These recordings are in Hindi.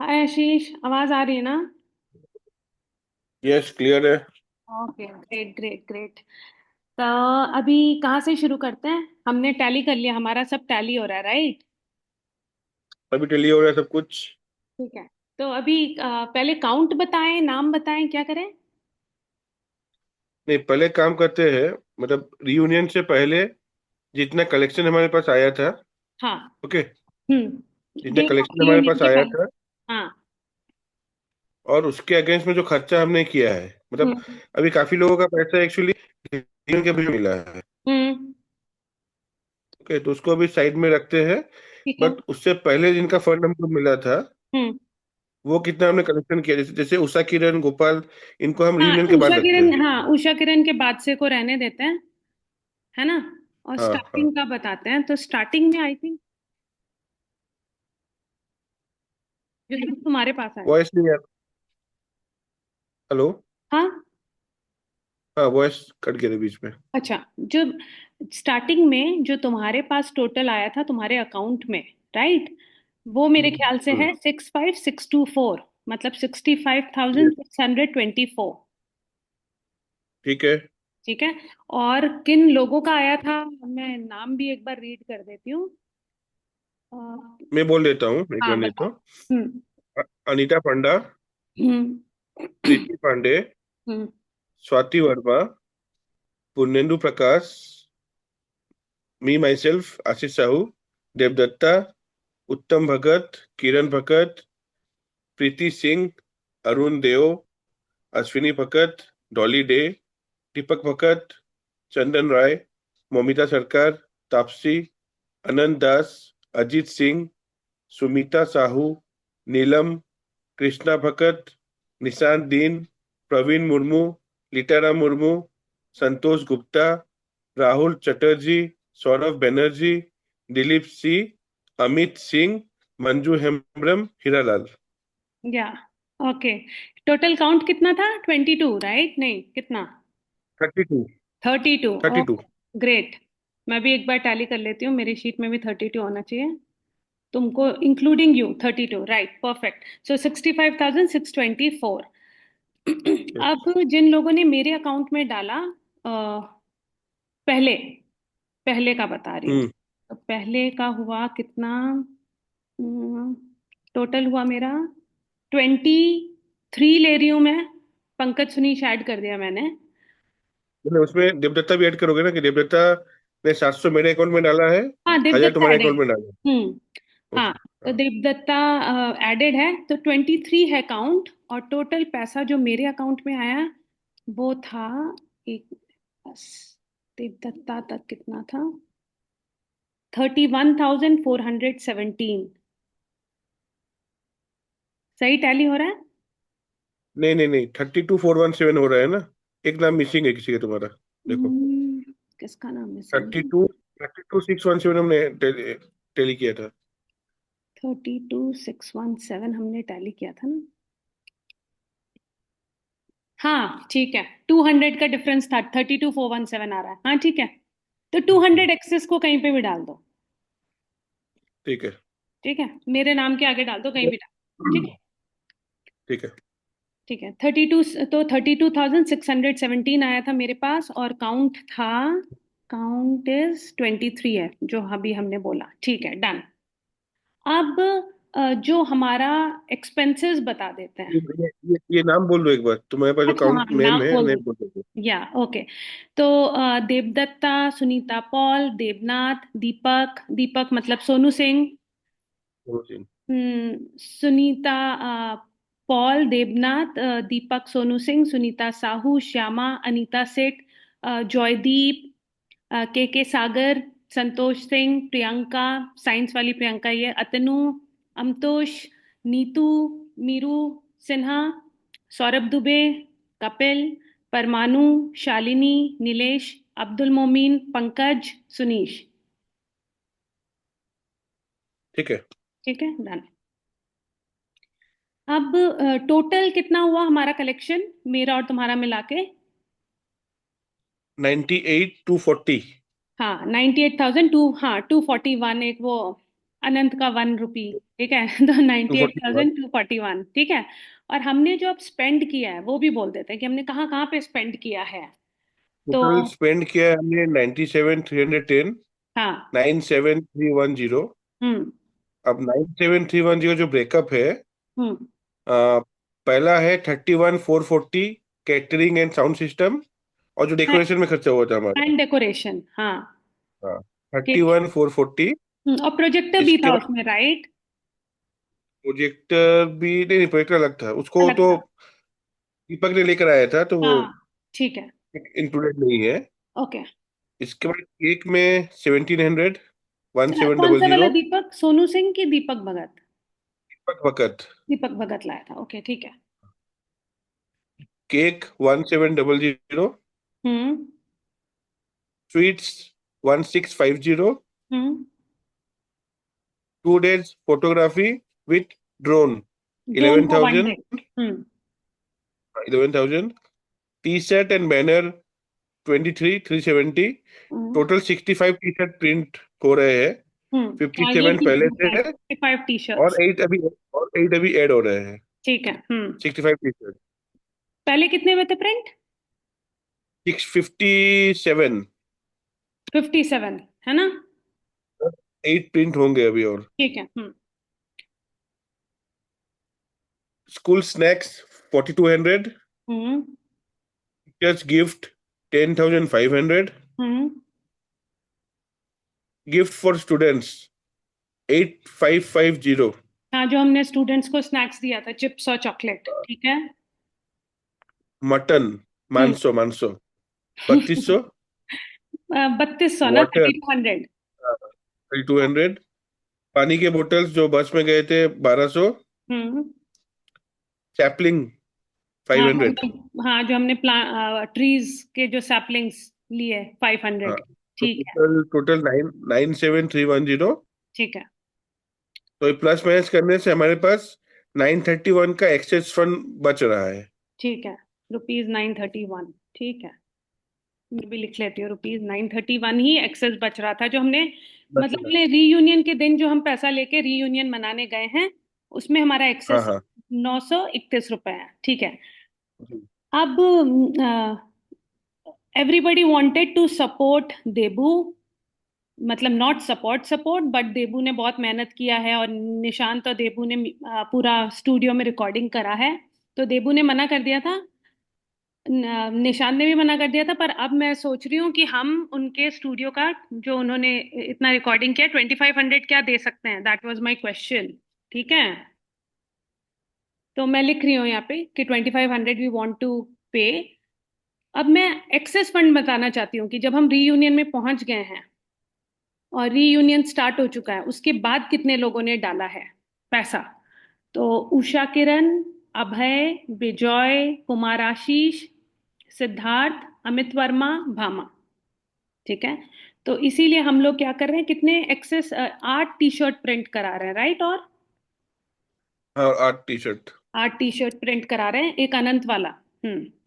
हाय आशीष, आवाज आ रही है ना? यस, क्लियर है। Okay, great great great. तो अभी कहाँ से शुरू करते हैं? हमने टैली कर लिया, हमारा सब टैली हो रहा है, राइट? अभी डिलीट हो रहा है सब कुछ। ठीक है। तो अभी पहले काउंट बताएं, नाम बताएं, क्या करें? नहीं, पहले काम करते हैं। मतलब रियूनियन से पहले जितना कलेक्शन हमारे पास आया था। हाँ। ओके। जितना डे ऑफ कलेक्शन हमारे रियूनियन पास के आया पहले। था हाँ। और उसके अगेंस्ट में जो खर्चा हमने किया है, मतलब हम्म। अभी काफी लोगों का पैसा एक्चुअली रियूनियन के भी मिला है। हम्म। ओके, तो उसको अभी साइड में रखते हैं। ठीक है। बट उससे पहले जिनका फंड हमको मिला था, हम्म। वो कितना हमने कलेक्शन किया, जैसे जैसे उषा किरण, गोपाल, इनको हम हाँ, रियूनियन के बाद उषा रखते किरण, हैं। हाँ उषा किरण के बाद से को रहने देते हैं, है ना? और हाँ हाँ। स्टार्टिंग का बताते हैं। तो स्टार्टिंग में आई थिंक जो तुम्हारे पास आया। वॉइस नहीं आ। हेलो। हाँ। हाँ, वॉइस कट गया था बीच में। अच्छा, जो स्टार्टिंग में जो तुम्हारे पास टोटल आया था तुम्हारे अकाउंट में, राइट? वो मेरे ख्याल से हम्म। है 65624, मतलब 65,624। Yes, ठीक है। ठीक है। और किन लोगों का आया था, मैं नाम भी एक बार रीड कर देती हूँ। अ, मैं बोल देता हूँ एक हाँ बार नहीं तो। बताओ। हम्म। अनीता पंडा, हम्म। प्रीति पांडे, हम्म। स्वाति वर्मा, पूर्णेंदु प्रकाश, मी माई सेल्फ आशीष साहू, देवदत्ता, उत्तम भगत, किरण भगत, प्रीति सिंह, अरुण देव, अश्विनी भगत, डॉली डे, दीपक भगत, चंदन राय, मोमिता सरकार, तापसी, अनंत दास, अजीत सिंह, सुमिता साहू, नीलम, कृष्णा भगत, निशांत दीन, प्रवीण मुर्मू, लीटाराम मुर्मू, संतोष गुप्ता, राहुल चटर्जी, सौरभ बनर्जी, दिलीप सिंह, अमित सिंह, मंजू हेम्ब्रम, हीरालाल। या ओके। टोटल काउंट कितना था? 22, राइट? नहीं, कितना? 32। 32। 32। ग्रेट। मैं भी एक बार टैली कर लेती हूँ, मेरी शीट में भी 32 होना चाहिए। तुमको इंक्लूडिंग यू 32, राइट? परफेक्ट। सो 65,624। अब जिन लोगों ने मेरे अकाउंट में डाला, पहले पहले का बता रही हूँ। हम्म। तो पहले का हुआ कितना? टोटल हुआ मेरा 23 ले रही हूँ मैं। पंकज सुनीश ऐड कर दिया मैंने। मतलब उसमें देवदत्ता भी ऐड करोगे ना, कि देवदत्ता ने 700 मेरे अकाउंट में डाला है, हाँ, 1000 देवदत्ता तुम्हारे ऐड है। अकाउंट में डाला है। हाँ। ओके। तो हाँ। देवदत्ता एडेड है, तो 23 है काउंट। और टोटल पैसा जो मेरे अकाउंट में आया वो था, एक, बस, देवदत्ता तक कितना था? 31,417। सही टैली हो रहा है? नहीं नहीं नहीं, 32,417 हो रहा है ना। एक नाम मिसिंग है किसी का तुम्हारा। देखो। किसका नाम मिसिंग थर्टी है? टू 32,617 हमने टेली किया था। 32,617 हमने टैली किया था ना? हाँ ठीक है। 200 का डिफरेंस था, 32,417 आ रहा है। हाँ ठीक है। तो 200 एक्सेस को कहीं पे भी डाल दो। ठीक है। ठीक है, मेरे नाम के आगे डाल दो, कहीं भी डाल। ठीक है। ठीक है। ठीक है। 32, तो 32,617 आया था मेरे पास, और काउंट था, काउंट इज 23 है जो अभी हमने बोला। ठीक है, डन। अब जो हमारा एक्सपेंसेस बता देते हैं। ये नाम बोल दो एक बार, तुम्हारे पास जो अच्छा हाँ, काउंट नेम नाम है बोल नेम दो। बोल दो। या ओके। तो देवदत्ता, सुनीता पॉल, देवनाथ, दीपक, दीपक मतलब सोनू सिंह। सुनीता पॉल, देवनाथ, दीपक, सोनू सिंह, सुनीता साहू, श्यामा, अनीता सेठ, जॉयदीप, के सागर, संतोष सिंह, प्रियंका, साइंस वाली प्रियंका, ये अतनु, अमतोष, नीतू, मीरू सिन्हा, सौरभ दुबे, कपिल, परमाणु, शालिनी, नीलेश, अब्दुल मोमीन, पंकज, सुनीश। ठीक है। ठीक है, डन। अब टोटल कितना हुआ हमारा कलेक्शन, मेरा और तुम्हारा मिला के? 98,240। हाँ, 98,002, हाँ 241 एक वो अनंत का 1 रुपी, ठीक है। तो टू 41। 98,241, ठीक है। और हमने जो अब स्पेंड किया है वो भी बोल देते हैं कि हमने कहाँ कहाँ पे स्पेंड किया है। तो टोटल स्पेंड किया है हमने 97,310, हाँ। 97,310। हम्म। अब 97,310 जो ब्रेकअप है, हम्म। आ, पहला है 31,440 कैटरिंग एंड साउंड सिस्टम, और जो डेकोरेशन में खर्चा हुआ था हमारा। एंड डेकोरेशन, हाँ। हाँ, ठीक। 31,440। और प्रोजेक्टर भी इसके था बाद उसमें, राइट? प्रोजेक्टर भी, नहीं नहीं, प्रोजेक्टर अलग था, उसको अलग तो था। दीपक ने लेकर आया था, तो वो हाँ, ठीक है। इंक्लूडेड नहीं है। ओके। इसके बाद केक में 1,700, वन सेवन कौन डबल सा वाला जीरो दीपक, सोनू सिंह की दीपक भगत? वक्त। दीपक भगत लाया था, ओके, ठीक है। Cake 1700। Hmm. Sweets 1650। Hmm. 2 days photography with drone drone eleven का 1 day. Thousand hmm. 11,000। T shirt and banner 23,370। Hmm. Total 65 T shirt print हो रहे हैं। हाँ, ये 57 ठीक पहले से है, है, 55 टी शर्ट्स। और 8 अभी ऐड हो रहे हैं। ठीक है। 65 टी शर्ट। पहले कितने में थे प्रिंट? 657। 57, है ना? 8 प्रिंट होंगे अभी और। ठीक है। School snacks 4,200। Hmm. Teachers gift 10,500। Hmm. Gift for students 8,550। हाँ, जो हमने स्टूडेंट्स को स्नैक्स दिया था, चिप्स और चॉकलेट, ठीक है। मटन, हम्म। मानसो मानसो 3,200। 3200 ना, वाटर 3200। 3,200। पानी के बोतल्स जो बस में गए थे 1,200। हम्म। सैपलिंग हाँ, 500। हाँ, जो हमने ट्रीज के जो सैपलिंग्स लिए, हाँ, 500। तो ठीक है। Total total 997,310। ठीक है। तो ये प्लस माइनस करने से हमारे पास 931 का एक्सेस फंड बच रहा है। ठीक है, ₹931, ठीक है। मैं भी लिख लेती हूँ, ₹931 ही एक्सेस बच रहा था, जो हमने बच मतलब रहा हमने रीयूनियन के दिन जो हम पैसा लेके रीयूनियन मनाने गए हैं, उसमें हमारा है। हाँ एक्सेस हाँ। 931 रुपए है, ठीक है। जी। अब एवरीबडी वांटेड टू सपोर्ट देबू, मतलब नॉट सपोर्ट सपोर्ट, बट देबू ने बहुत मेहनत किया है, और निशांत और देबू ने पूरा स्टूडियो में रिकॉर्डिंग करा है। तो देबू ने मना कर दिया था, निशांत ने भी मना कर दिया था, पर अब मैं सोच रही हूँ कि हम उनके स्टूडियो का, जो उन्होंने इतना रिकॉर्डिंग किया, 2500 क्या दे सकते हैं, दैट वाज माय क्वेश्चन। ठीक है। तो मैं लिख रही हूँ यहाँ पे कि 2500 वी वांट टू पे। अब मैं एक्सेस फंड बताना चाहती हूँ कि जब हम रीयूनियन में पहुंच गए हैं और रीयूनियन स्टार्ट हो चुका है, उसके बाद कितने लोगों ने डाला है पैसा। तो उषा किरण, अभय, विजय, कुमार आशीष, सिद्धार्थ, अमित वर्मा, भामा, ठीक है। तो इसीलिए हम लोग क्या कर रहे हैं, कितने एक्सेस, 8 टी शर्ट प्रिंट करा रहे हैं, राइट? और हाँ, और 8 T shirt. 8 T shirt print करा रहे हैं, एक अनंत वाला।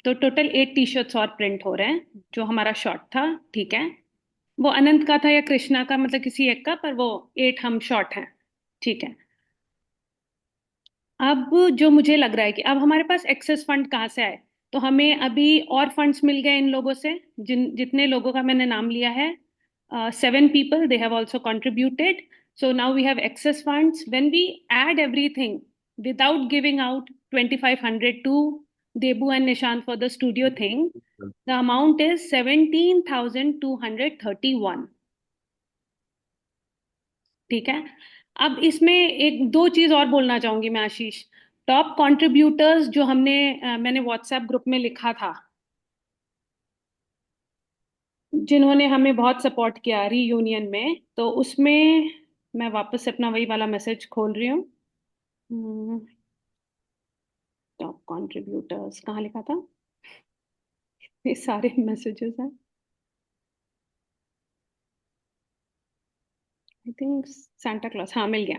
तो टोटल 8 टी शर्ट्स और प्रिंट हो रहे हैं, जो हमारा शॉर्ट था, ठीक है। वो अनंत का था या कृष्णा का, मतलब किसी एक का, पर वो 8 हम शॉर्ट हैं, ठीक है। अब जो मुझे लग रहा है कि अब हमारे पास एक्सेस फंड कहाँ से आए, तो हमें अभी और फंड्स मिल गए इन लोगों से, जितने लोगों का मैंने नाम लिया है। 7 people, they have also contributed. So now we have excess funds. When we add everything without giving out 2500 to Debu and Nishant for the studio thing, the amount is 17,231, ठीक है। अब इसमें एक दो चीज और बोलना चाहूंगी मैं, आशीष। टॉप कंट्रीब्यूटर्स जो मैंने व्हाट्सएप ग्रुप में लिखा था, जिन्होंने हमें बहुत सपोर्ट किया रीयूनियन में, तो उसमें मैं वापस से अपना वही वाला मैसेज खोल रही हूँ। टॉप कंट्रीब्यूटर्स कहाँ लिखा था, ये सारे मैसेजेस हैं। आई थिंक सांता क्लॉज, हाँ, मिल गया।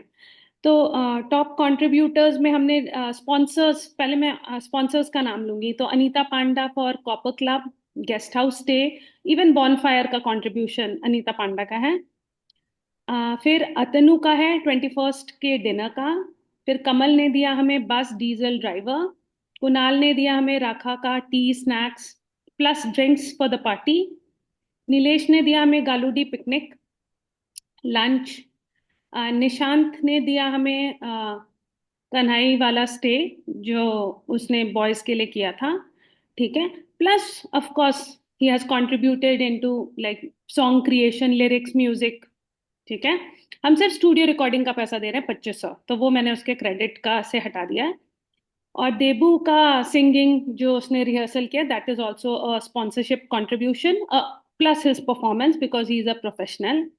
तो टॉप कंट्रीब्यूटर्स में हमने स्पॉन्सर्स, पहले मैं स्पॉन्सर्स का नाम लूंगी, तो Anita Panda for copper club, guest house stay, even bonfire का कंट्रीब्यूशन अनीता पांडा का है। फिर अतनु का है 21st के डिनर का। फिर कमल ने दिया हमें बस डीजल ड्राइवर। कुणाल ने दिया हमें राखा का T snacks plus drinks for the party. Nilesh ने दिया हमें गालूडी पिकनिक लंच। निशांत ने दिया हमें कन्हई वाला स्टे जो उसने बॉयज के लिए किया था। ठीक है। Plus of course he has contributed into like song creation lyrics music. ठीक है। हम सिर्फ स्टूडियो रिकॉर्डिंग का पैसा दे रहे हैं 2500, तो वो मैंने उसके क्रेडिट का से हटा दिया है। और देबू का सिंगिंग जो उसने रिहर्सल किया that is also a sponsorship contribution plus his performance because he is a professional.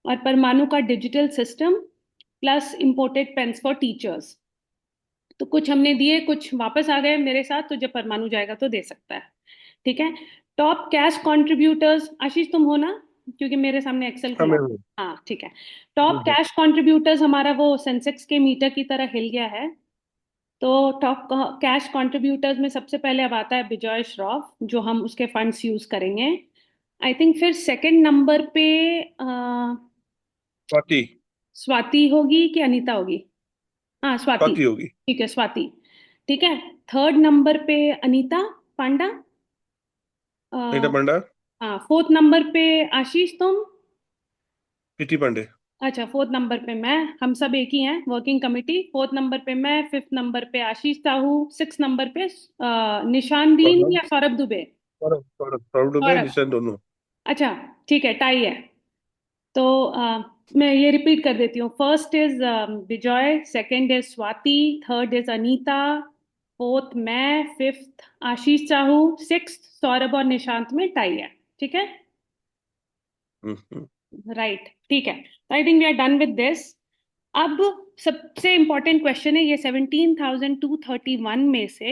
और परमाणु का digital system plus imported pens for teachers. तो कुछ हमने दिए, कुछ वापस आ गए मेरे साथ, तो जब परमाणु जाएगा तो दे सकता है। ठीक है। टॉप कैश कंट्रीब्यूटर्स आशीष तुम हो ना, क्योंकि मेरे सामने एक्सेल हाँ खुला मैं है। हूँ। हाँ ठीक है। टॉप हम्म, कैश कंट्रीब्यूटर्स हमारा वो सेंसेक्स के मीटर की तरह हिल गया है। तो टॉप कैश कंट्रीब्यूटर्स में सबसे पहले अब आता है बिजॉय श्रॉफ जो हम उसके फंड्स यूज करेंगे। आई थिंक फिर सेकंड नंबर पे स्वाति। स्वाति होगी कि अनीता होगी। हाँ स्वाति। स्वाति होगी। ठीक है स्वाति। ठीक है। थर्ड नंबर पे अनीता पांडा। अनीता अ, पांडा। हाँ फोर्थ नंबर पे आशीष तुम। प्रीति पांडे। अच्छा फोर्थ नंबर पे मैं। हम सब एक ही हैं वर्किंग कमिटी। फोर्थ नंबर पे मैं, फिफ्थ नंबर पे आशीष साहू, सिक्स नंबर पे निशान दीन सौरभ। या सौरभ दुबे। सौरभ सौरभ सौरभ दुबे सौरभ। निशान दोनों। अच्छा ठीक है टाई है। तो मैं ये रिपीट कर देती हूँ। First is Vijay, second is Swati, third is Anita, fourth मैं, फिफ्थ आशीष साहू, सिक्स्थ सौरभ और निशांत में टाई है। ठीक है। हम्म। राइट ठीक है। तो I think we are done with this. अब सबसे इंपॉर्टेंट क्वेश्चन है, ये 17,231 में से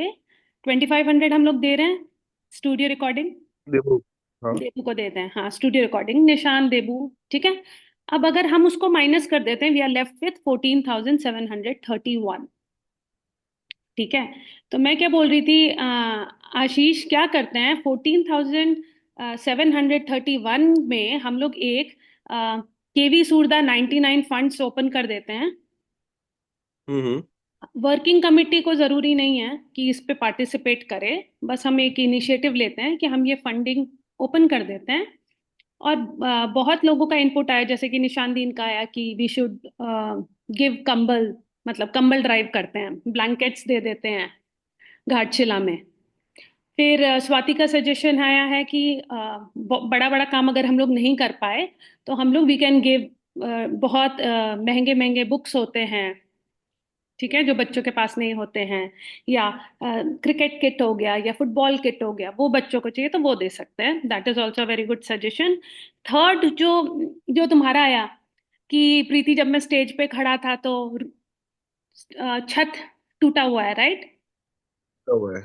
2,500 हम लोग दे रहे हैं स्टूडियो रिकॉर्डिंग। देखो। हाँ। देबू को देते हैं हाँ स्टूडियो रिकॉर्डिंग निशान देबू। ठीक है। अब अगर हम उसको माइनस कर देते हैं वी आर लेफ्ट विथ 14,731। ठीक है। तो मैं क्या बोल रही थी आशीष क्या करते हैं 14,731 में हम लोग एक केवी सूरदा 99 फंड्स ओपन कर देते हैं। हम्म। वर्किंग कमिटी को जरूरी नहीं है कि इस पे पार्टिसिपेट करे, बस हम एक इनिशिएटिव लेते हैं कि हम ये फंडिंग ओपन कर देते हैं। और बहुत लोगों का इनपुट आया, जैसे कि निशान दीन का आया कि वी शुड गिव कंबल, मतलब कंबल ड्राइव करते हैं, ब्लैंकेट्स दे देते हैं घाटशिला में। फिर स्वाति का सजेशन आया है कि बड़ा बड़ा काम अगर हम लोग नहीं कर पाए तो हम लोग वी कैन गिव, बहुत महंगे महंगे बुक्स होते हैं। ठीक है। जो बच्चों के पास नहीं होते हैं, या क्रिकेट किट हो गया या फुटबॉल किट हो गया, वो बच्चों को चाहिए तो वो दे सकते हैं। That is also very good suggestion. Third जो जो तुम्हारा आया कि प्रीति जब मैं स्टेज पे खड़ा था तो छत टूटा हुआ है, राइट। तो वो है।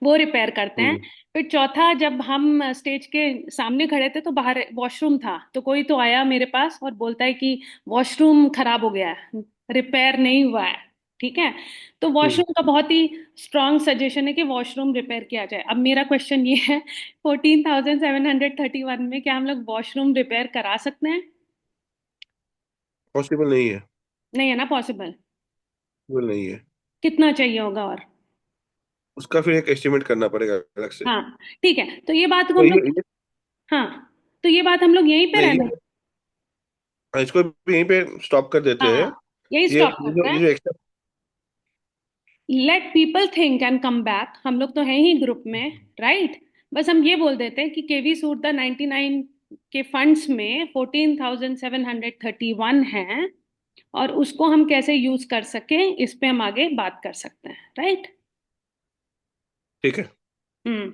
वो रिपेयर करते हैं। हम्म। फिर चौथा, जब हम स्टेज के सामने खड़े थे तो बाहर वॉशरूम था, तो कोई तो आया मेरे पास और बोलता है कि वॉशरूम खराब हो गया है, रिपेयर नहीं हुआ है। ठीक है। तो हम्म। वॉशरूम का बहुत ही स्ट्रांग सजेशन है कि वॉशरूम रिपेयर किया जाए। अब मेरा क्वेश्चन ये है 14,731 में क्या हम लोग वॉशरूम रिपेयर करा सकते हैं? पॉसिबल नहीं है। नहीं है ना पॉसिबल। पॉसिबल नहीं है। कितना चाहिए होगा और? उसका फिर एक एस्टिमेट करना पड़ेगा अलग से। हाँ ठीक है, तो ये बात को तो हम ये लोग, हाँ तो ये बात हम लोग यहीं पे नहीं, रहने। इसको भी यहीं पे स्टॉप कर देते हैं। हाँ यही ये स्टॉप ये जो करते ये हैं। जो extra. Let people think and come back, हम लोग तो हैं ही ग्रुप में, राइट। बस हम ये बोल देते हैं कि केवी सूट द 99 के फंड्स में 14,731 हैं, और उसको हम कैसे यूज कर सकें इस पे हम आगे बात कर सकते हैं, राइट। ठीक है। हम्म।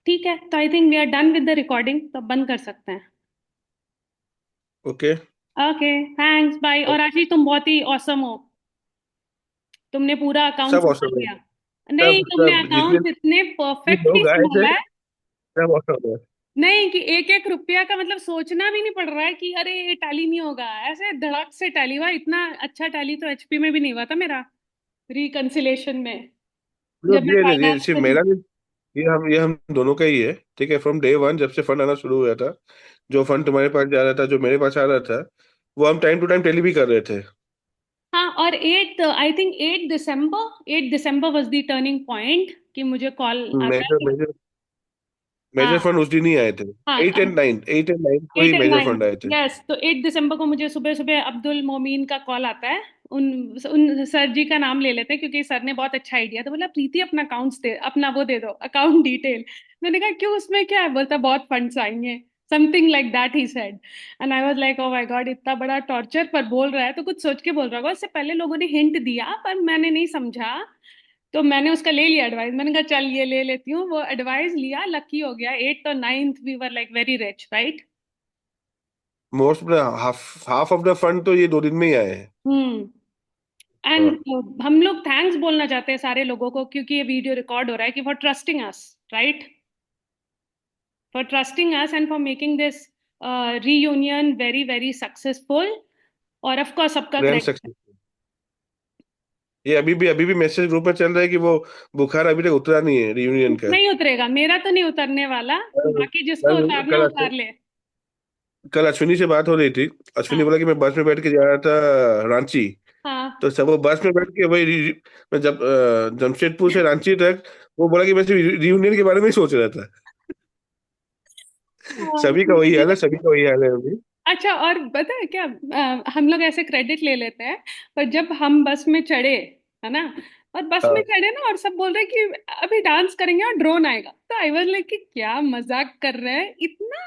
ठीक है, तो I think we are done with the recording, तो अब बंद कर सकते हैं। ओके। Okay thanks bye. और आशीष तुम बहुत ही औसम हो, तुमने पूरा अकाउंट सब संभाल औसम है। लिया। नहीं सब तुमने सब जितने अकाउंट इतने भी परफेक्टली लोग आए थे संभाला है। सब औसम है। नहीं कि एक एक रुपया का मतलब सोचना भी नहीं पड़ रहा है कि अरे ये टैली नहीं होगा, ऐसे धड़क से टैली हुआ। इतना अच्छा टैली तो एचपी में भी नहीं हुआ था मेरा रिकंसिलेशन में, जब मतलब मैं ये फाइनेंस सिर्फ में मेरा थी। नहीं। ये हम दोनों का ही है। ठीक है, फ्रॉम डे वन जब से फंड आना शुरू हुआ था, जो फंड तुम्हारे पास जा रहा था जो मेरे पास आ रहा था, वो हम टाइम टू टाइम टेली भी कर रहे थे। हाँ, और 8 I think 8 December was the turning point कि मुझे कॉल आता मेजर है। मेजर मेजर हाँ फंड उस दिन ही आए थे। हाँ, 8 एंड 9 को ही eight and major nine fund आए थे। यस, तो 8 दिसंबर को मुझे सुबह सुबह अब्दुल मोमीन का कॉल आता है। उन उन सर जी का नाम ले लेते हैं क्योंकि सर ने बहुत अच्छा आइडिया, तो बोला प्रीति अपना अकाउंट्स दे, अपना वो दे दो, अकाउंट डिटेल। मैंने कहा क्यों, उसमें क्या है? बोलता बहुत फंड्स आएंगे, something like that he said. And I was like oh my God, इतना बड़ा टॉर्चर, पर बोल रहा है तो कुछ सोच के बोल रहा होगा। उससे पहले लोगों ने हिंट दिया पर मैंने नहीं समझा, तो मैंने उसका ले लिया एडवाइस। मैंने कहा चल ये ले लेती हूँ, वो एडवाइस लिया, लकी हो गया। 8 और 9 we were like very rich, right. Most half half of the fund तो ये 2 दिन में ही आए हैं। हम्म। हाँ। एंड हम लोग थैंक्स बोलना चाहते हैं सारे लोगों को, क्योंकि ये वीडियो रिकॉर्ड हो रहा है, कि for trusting us, right, for trusting us and for making this reunion very very successful. और ऑफ कोर्स सबका ग्रैंड क्रेडिट। सक्सेस। ये अभी भी मैसेज ग्रुप में चल रहा है कि वो बुखार अभी तक उतरा नहीं है रियूनियन का। नहीं उतरेगा, मेरा तो नहीं उतरने वाला, कल बाकी जिसको कल उतारना कल उतार ले। कल अश्विनी से बात हो रही थी। अश्विनी हाँ बोला कि मैं बस में बैठ के जा रहा था रांची। हाँ तो सब वो बस में बैठ के वही मैं जब जमशेदपुर से रांची तक, वो बोला कि मैं सिर्फ रियूनियन के बारे में ही सोच रहा था। हाँ, सभी का वही हाल है, सभी का वही हाल है अभी। अच्छा, और पता है क्या, हम लोग ऐसे क्रेडिट ले लेते हैं, पर जब हम बस में चढ़े, है ना, और बस में हाँ। चढ़े ना, और सब बोल रहे हैं कि अभी डांस करेंगे और ड्रोन आएगा, तो आई वाज लाइक कि क्या मजाक कर रहे हैं, इतना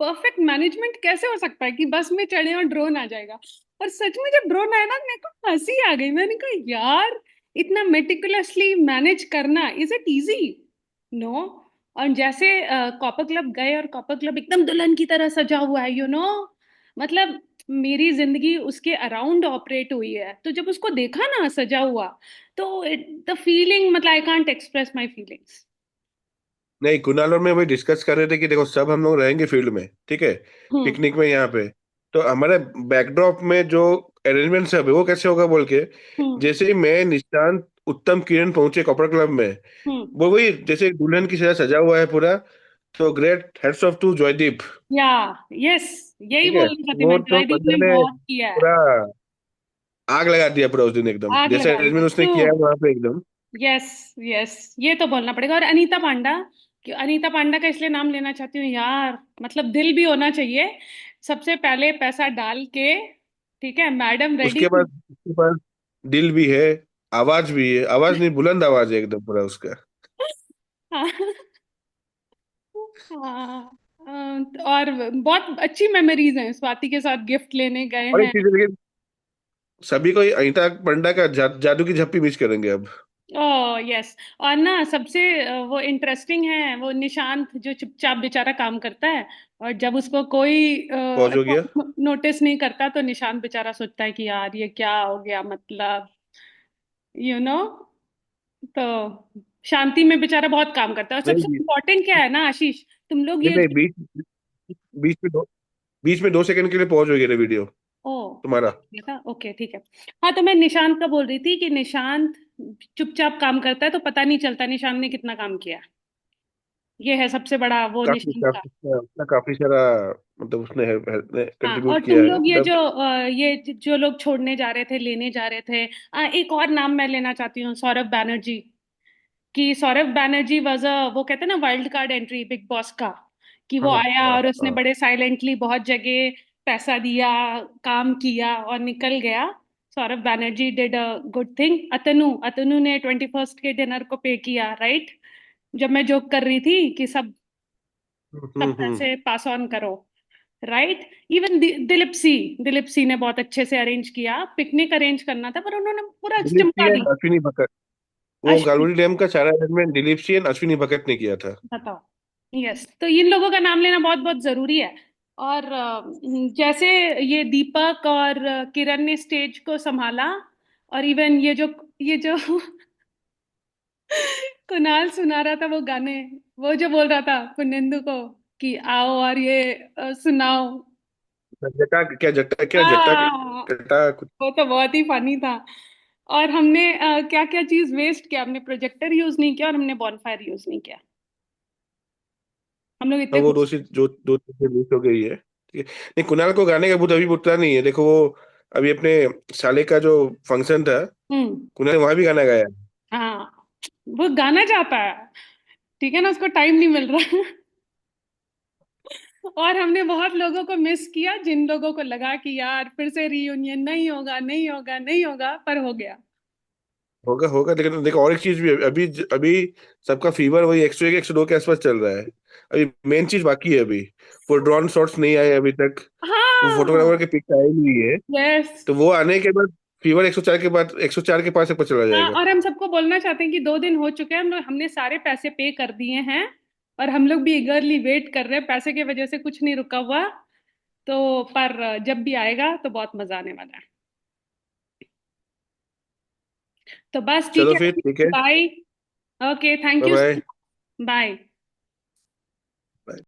परफेक्ट मैनेजमेंट कैसे हो सकता है कि बस में चढ़े और ड्रोन आ जाएगा। और सच में जब ड्रोन आया ना, मेरे को हंसी आ गई। मैंने कहा यार, इतना मेटिकुलसली मैनेज करना, इज इट इजी? नो। और जैसे कॉपर क्लब गए, और कॉपर क्लब एकदम दुल्हन की तरह सजा हुआ है, मतलब मेरी जिंदगी उसके अराउंड ऑपरेट हुई है, तो जब उसको देखा ना सजा हुआ, तो द फीलिंग, मतलब I can't express my feelings. नहीं, कुणाल और मैं वही डिस्कस कर रहे थे कि देखो सब हम लोग रहेंगे फील्ड में, ठीक है, हम्म पिकनिक में यहाँ पे। तो हमारे बैकड्रॉप में जो अरेंजमेंट है वो कैसे होगा बोल के, हम्म जैसे ही मैं, निशांत, उत्तम, किरण पहुंचे कॉपर क्लब में, हम्म। वो वही जैसे एक दुल्हन की तरह सजा हुआ है पूरा। तो great hats off to Joydeep. Yeah yes, यही ठीक है, बोलनी चाहती वो मैं, तो जॉयदीप बंदे ने ने बहुत किया है। पूरा आग लगा दिया पूरा उस दिन, एकदम आग जैसे लगा दिया अरेंजमेंट उसने क्यों। किया है वहां पे एकदम। यस यस, ये तो बोलना पड़ेगा। और अनीता पांडा, कि अनीता पांडा का इसलिए नाम लेना चाहती हूँ यार, मतलब दिल भी होना चाहिए। सबसे पहले पैसा डाल के, ठीक है, मैडम रेडी थी। उसके पास दिल भी है, आवाज भी है, आवाज नहीं बुलंद आवाज है एकदम पूरा उसका। हाँ हाँ। और बहुत अच्छी मेमोरीज हैं, स्वाति के साथ गिफ्ट लेने गए और एक हैं। चीज है, लेकिन सभी को ये अनीता पंडा का जादू की झप्पी मिस करेंगे अब। Oh yes. और ना सबसे वो इंटरेस्टिंग है, वो निशांत जो चुपचाप बेचारा काम करता है, और जब उसको कोई पहुंच हो गया। नोटिस नहीं करता, तो निशांत बेचारा सोचता है कि यार ये क्या हो गया, मतलब यू नो तो शांति में बेचारा बहुत काम करता है। और सबसे नहीं इम्पोर्टेंट क्या है ना आशीष, तुम लोग नहीं ये नहीं, बीच में दो बीच में 2 सेकंड के लिए पहुंच हो गया वीडियो ओ, तुम्हारा। ये था, ओके ठीक है। हाँ, तो मैं निशांत का बोल रही थी कि निशांत चुपचाप काम करता है, तो पता नहीं चलता निशांत ने कितना काम किया। ये है सबसे बड़ा वो काफी निशांत का। काफी काफी सारा, मतलब उसने हाँ, और कंट्रीब्यूट तुम किया है लोग ये मतलब। जो लोग छोड़ने जा रहे थे, लेने जा रहे थे, एक और नाम मैं लेना चाहती हूँ, सौरभ बैनर्जी। कि सौरभ बैनर्जी वॉज वो कहते हैं ना wild card entry big boss का, कि वो हाँ आया हाँ और उसने हाँ। बड़े साइलेंटली बहुत जगह पैसा दिया, काम किया और निकल गया। Saurabh Banerjee did a good thing. Atanu Atanu ने 21st के डिनर को पे किया, राइट, जब मैं जोक कर रही थी कि सब हम्म। पैसे पास ऑन करो, राइट। इवन दिलीप सी ने बहुत अच्छे से अरेंज किया, पिकनिक अरेंज करना था पर उन्होंने पूरा दिलीप चिमटा सिंह दी। एंड अश्विनी भगत। वो अश्विनी, गालवड़ी डैम का सारा अरेंजमेंट दिलीप सिंह एंड अश्विनी भगत ने किया था। बताओ। यस, तो इन लोगों का नाम लेना बहुत बहुत जरूरी है। और जैसे ये दीपक और किरण ने स्टेज को संभाला, और इवन ये जो कुणाल सुना रहा था वो गाने, वो जो बोल रहा था पुनिंदु को कि आओ और ये सुनाओ। जट्टा हाँ, जट्टा कुछ। वो तो बहुत ही फनी था। और हमने क्या क्या चीज वेस्ट किया, हमने प्रोजेक्टर यूज नहीं किया और हमने बॉनफायर यूज नहीं किया। हम लोग हाँ, इतने वो गुस्से। दो चीजें मिस हो गई है। ठीक है। नहीं, कुणाल को गाने का भूत अभी उतना नहीं है, देखो वो अभी अपने साले का जो फंक्शन था, हम्म। कुणाल ने वहां भी गाना गाया। हाँ, वो गाना चाहता है, ठीक है ना, उसको टाइम नहीं मिल रहा। और हमने बहुत लोगों को मिस किया, जिन लोगों को लगा कि यार फिर से रीयूनियन नहीं होगा, नहीं होगा, नहीं होगा, पर हो गया। होगा होगा, लेकिन देखो और एक चीज भी है, अभी अभी सबका फीवर वही 101 102 के आसपास चल रहा है। अभी मेन चीज बाकी है अभी, वो ड्रोन शॉट्स नहीं आए अभी तक, वो हाँ। फोटोग्राफर के पिक आए नहीं है। यस। तो वो आने के बाद फीवर 104 के बाद 104 के पास तक चला हाँ, जाएगा। और हम सबको बोलना चाहते हैं कि 2 दिन हो चुके हैं, हम लोग, हमने सारे पैसे पे कर दिए हैं, और हम लोग भी ईगरली वेट कर रहे हैं, पैसे की वजह से कुछ नहीं रुका हुआ। तो पर जब भी आएगा तो बहुत मजा आने वाला है। तो बस ठीक चलो है। फिर ठीक है। Bye. Okay, thank bye you. Bye. Bye.